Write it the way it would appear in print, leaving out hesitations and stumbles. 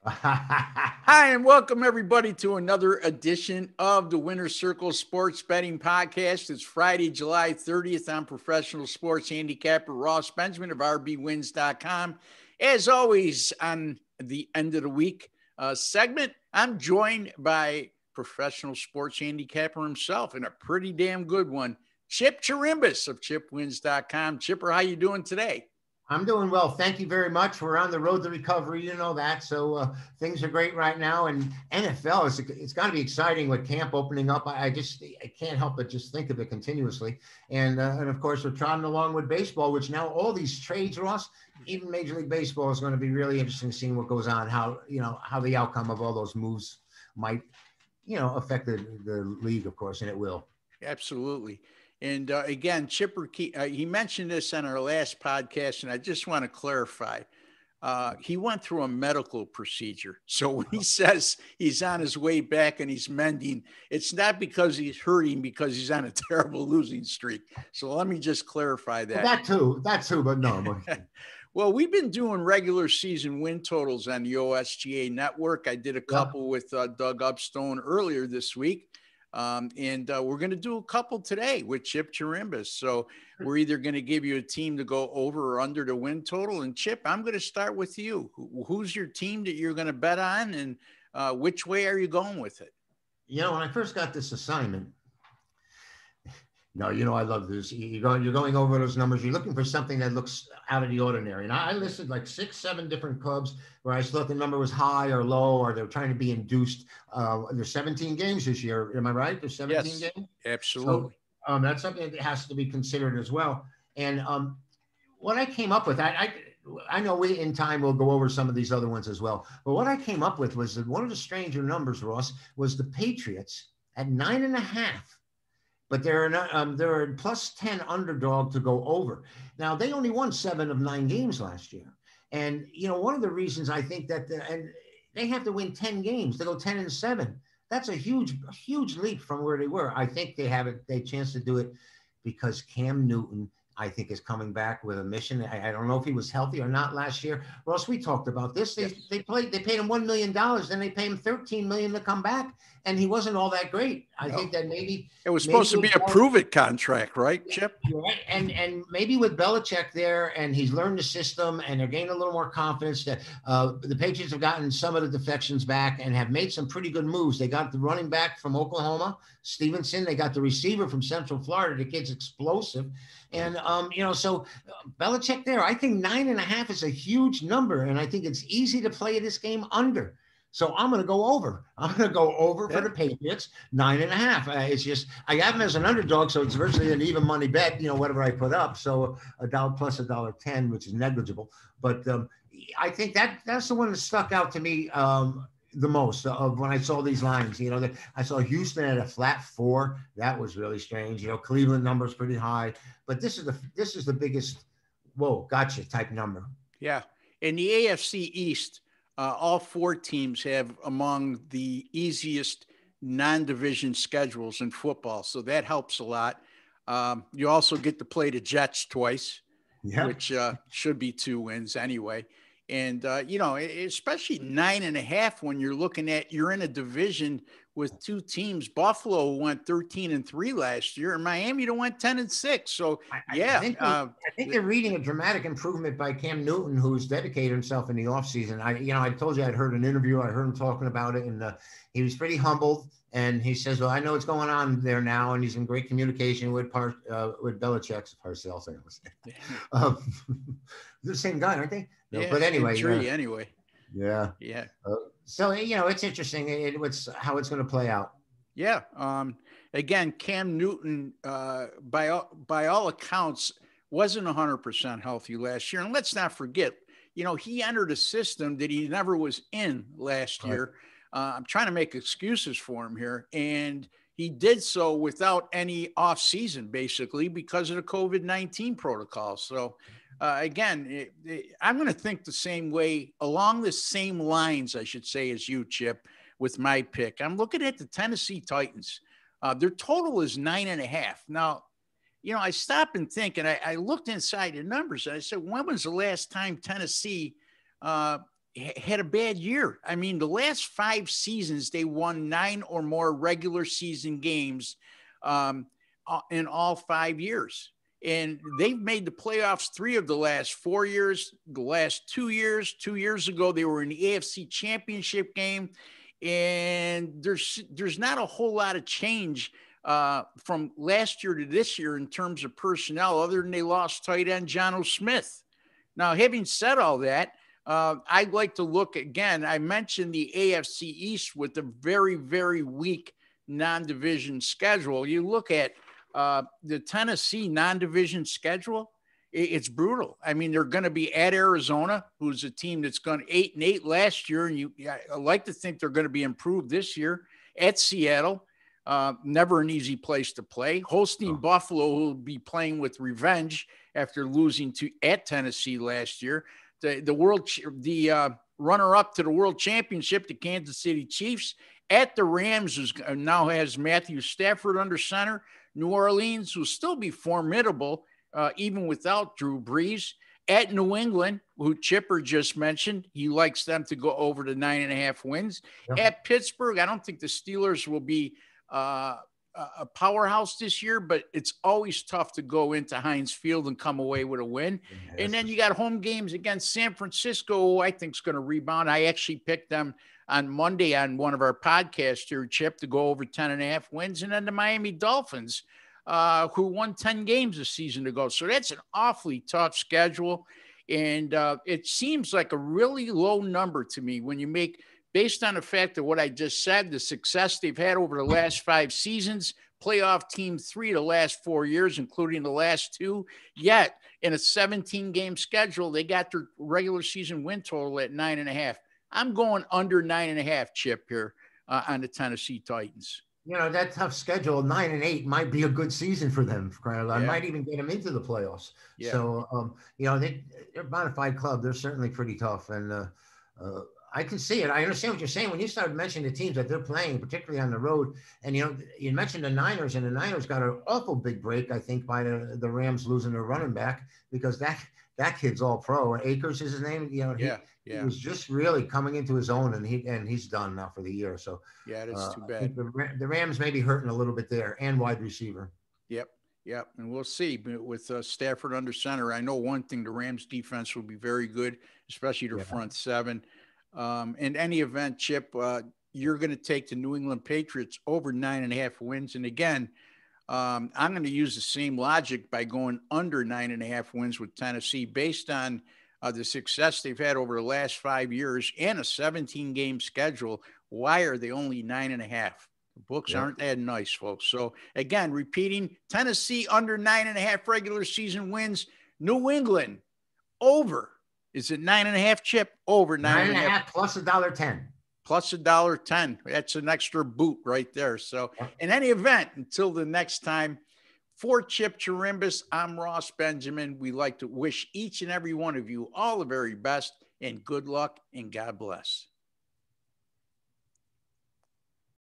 Hi, and welcome everybody to another edition of the Winner's Circle Sports Betting Podcast. It's Friday, July 30th. I'm professional sports handicapper Ross Benjamin of rbwins.com. As always, on the end of the week segment, I'm joined by professional sports handicapper himself, and a pretty damn good one, Chip Chirimbus of chipwins.com. Chipper, how you doing today? I'm doing well. Thank you very much. We're on the road to recovery. You know that. So things are great right now. And NFL, it's got to be exciting with camp opening up. I can't help but just think of it continuously. And of course, we're trotting along with baseball, which now all these trades, Ross, even Major League Baseball is going to be really interesting seeing what goes on, how the outcome of all those moves might, affect the league, of course, and it will. Absolutely. And again, Chipper, he mentioned this on our last podcast, and I just want to clarify. He went through a medical procedure. So when he says he's on his way back and he's mending, it's not because he's hurting, because he's on a terrible losing streak. So let me just clarify that. Well, that too, but no. Well, we've been doing regular season win totals on the OSGA network. I did a couple with Doug Upstone earlier this week. And we're going to do a couple today with Chip Chirimbus. So we're either going to give you a team to go over or under the win total. And Chip, I'm going to start with you. Who's your team that you're going to bet on, and which way are you going with it? When I first got this assignment, I love this. You're going over those numbers. You're looking for something that looks out of the ordinary. And I listed like 6-7 different clubs where I thought the number was high or low, or they're trying to be induced. There's 17 games this year. Am I right? There's 17 games? Absolutely. So that's something that has to be considered as well. And what I came up with, I know we in time we'll go over some of these other ones as well. But what I came up with was that one of the stranger numbers, Ross, was the Patriots at 9.5. But they're a plus 10 underdog to go over. Now, they only won 7 of 9 games last year. And, one of the reasons I think that, and they have to win 10 games to go 10-7. That's a huge leap from where they were. I think they have a chance to do it because Cam Newton, I think, is coming back with a mission. I don't know if he was healthy or not last year. Ross, we talked about this. They paid him $1 million, then they paid him $13 million to come back, and he wasn't all that great. I think that maybe it was supposed to be a prove-it contract, right, Chip? Right, and maybe with Belichick there, and he's learned the system, and they're gaining a little more confidence. That the Patriots have gotten some of the defections back and have made some pretty good moves. They got the running back from Oklahoma, Stevenson. They got the receiver from Central Florida. The kid's explosive. And, so Belichick there, I think 9.5 is a huge number. And I think it's easy to play this game under. So I'm going to go over. I'm going to go over for the Patriots, 9.5. It's just, I have them as an underdog. So it's virtually an even money bet, whatever I put up. So $1 plus $1.10, which is negligible. But I think that's the one that stuck out to me the most of when I saw these lines. I saw Houston at a flat 4. That was really strange. Cleveland number's pretty high, but this is the biggest whoa gotcha type number. Yeah, in the AFC East, all 4 teams have among the easiest non-division schedules in football, so that helps a lot. You also get to play the Jets twice, which should be 2 wins anyway. And, especially 9.5 when you're in a division with 2 teams. Buffalo went 13-3 last year, and Miami went 10-6. So, I think they're reading a dramatic improvement by Cam Newton, who's dedicated himself in the offseason. I told you I'd heard an interview. I heard him talking about it, and he was pretty humbled. And he says, well, I know what's going on there now, and he's in great communication with Belichick. Parcells, I was the same guy, aren't they? No, but anyway. Anyway. Yeah. Yeah. So, it's interesting. It's how it's going to play out. Yeah. Again, Cam Newton, by all accounts, wasn't 100% healthy last year. And let's not forget, he entered a system that he never was in last year. I'm trying to make excuses for him here. And he did so without any off season, basically, because of the COVID-19 protocol. So, again, I'm going to think the same way, along the same lines, I should say, as you, Chip, with my pick. I'm looking at the Tennessee Titans. Their total is 9.5. Now, I stopped and think, and I looked inside the numbers, and I said, when was the last time Tennessee had a bad year. I mean, the last 5 seasons, they won 9 or more regular season games in all 5 years. And they've made the playoffs 3 of the last 4 years. The last 2 years, 2 years ago, they were in the AFC Championship game. And there's not a whole lot of change from last year to this year in terms of personnel, other than they lost tight end John Smith. Now, having said all that, I'd like to look again. I mentioned the AFC East with a very, very weak non-division schedule. You look at the Tennessee non-division schedule, it's brutal. I mean, they're going to be at Arizona, who's a team that's gone 8-8 last year, and I like to think they're going to be improved this year. At Seattle, never an easy place to play. Hosting Buffalo, who will be playing with revenge after losing at Tennessee last year. The runner-up to the world championship, the Kansas City Chiefs, at the Rams, who now has Matthew Stafford under center. New Orleans will still be formidable, even without Drew Brees. At New England, who Chipper just mentioned, he likes them to go over to 9.5 wins. Yep. At Pittsburgh, I don't think the Steelers will be a powerhouse this year, but it's always tough to go into Heinz Field and come away with a win. Yes. And then you got home games against San Francisco, who I think is going to rebound. I actually picked them on Monday on one of our podcasts here, Chip, to go over 10.5 wins. And then the Miami Dolphins, who won 10 games a season ago. So that's an awfully tough schedule. And it seems like a really low number to me when you make, based on the fact of what I just said, the success they've had over the last 5 seasons, playoff team 3 the last 4 years, including the last 2. Yet in a 17-game schedule, they got their regular season win total at 9.5. I'm going under 9.5, Chip, here on the Tennessee Titans. You know, that tough schedule, 9-8 might be a good season for them. I might even get them into the playoffs. Yeah. So, you know, they're a bona fide club. They're certainly pretty tough. And I can see it. I understand what you're saying. When you started mentioning the teams that they're playing, particularly on the road, and, you know, you mentioned the Niners, and the Niners got an awful big break, I think, by the Rams losing their running back, because that kid's all pro. Akers is his name. You know, he was just really coming into his own, and he's done now for the year. So yeah, that's too bad. The Rams may be hurting a little bit there, and wide receiver. Yep, and we'll see. But with Stafford under center, I know one thing: the Rams' defense will be very good, especially their front seven. In any event, Chip, you're going to take the New England Patriots over 9.5 wins, and again, I'm going to use the same logic by going under 9.5 wins with Tennessee based on the success they've had over the last 5 years and a 17-game schedule. Why are they only 9.5? The books aren't that nice, folks. So again, repeating, Tennessee under 9.5 regular season wins. New England over. Is it 9.5, Chip? Over 9.5 plus $1.10. Plus $1.10. That's an extra boot right there. So in any event, until the next time, for Chip Chirimbus, I'm Ross Benjamin. We like to wish each and every one of you all the very best, and good luck, and God bless.